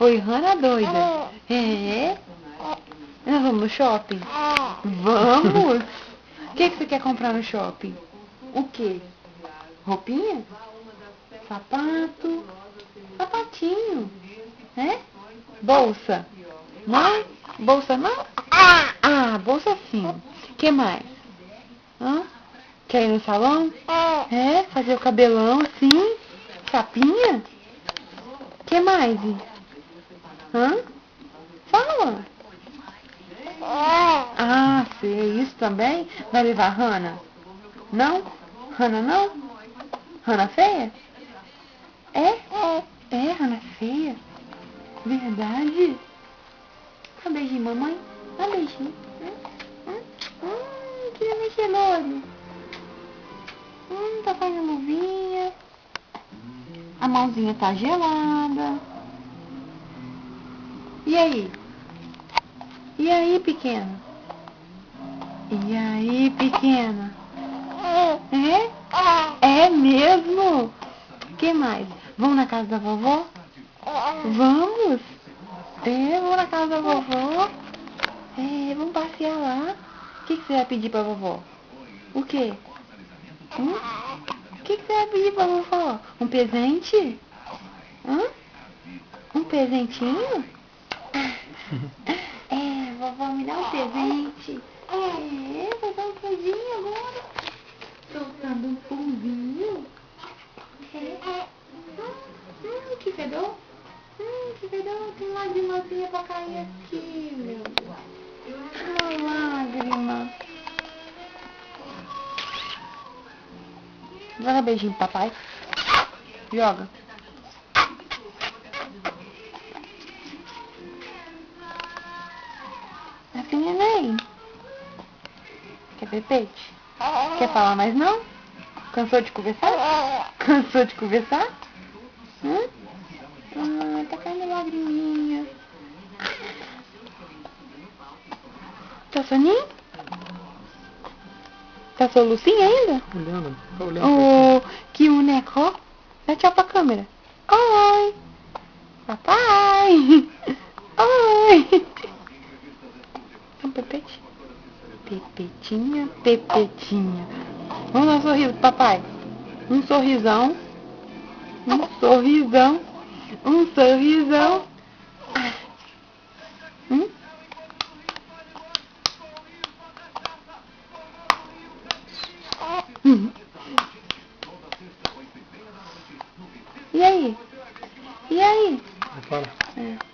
Oi, Hannah doida. É? Nós vamos no shopping? Vamos! O que você quer comprar no shopping? O quê? Roupinha? Sapato? Sapatinho? É? Bolsa? Não? Bolsa não? Ah, bolsa sim. Que mais? Hã? Quer ir no salão? É? Fazer o cabelão assim? Chapinha? Que mais? Hã? Fala. Ah, sei. Isso também? Vai levar a Hannah? Não? Hannah não? Hannah feia? É? É, Hannah feia. Verdade? Dá um beijinho, mamãe. Dá um beijinho. Queria mexer no olho. Tá fazendo luvinha. A mãozinha tá gelada. E aí? E aí, pequena? E aí, pequena? É? É mesmo? O que mais? Vamos na casa da vovó? Vamos? É, vamos na casa da vovó? É, vamos passear lá. O que você vai pedir pra vovó? O quê? O que você vai pedir pra vovó? Um presente? Hã? Um presentinho? É, vovó, me dá um presente. É, vou dar um pudim agora. Soltando um pumzinho. É. Que fedor? Que fedor. Tem lágrimazinha pra cair aqui, meu Deus. Uma lágrima. Joga beijinho pro papai. Joga. Assim, neném. Quer pepete? Quer falar mais não? Cansou de conversar? Cansou de conversar? Tá caindo lagriminha. Tá soninho? Tá solucinho ainda? Olhando, tá olhando. Que boneco, ó. Dá tchau pra câmera. Oi. Papai. Oi. Um pepete. Pepetinha, pepetinha. Vamos dar um sorriso pro papai. Um sorrisão. Um sorrisão. Um sorrisão. E aí? E aí? Fala. É.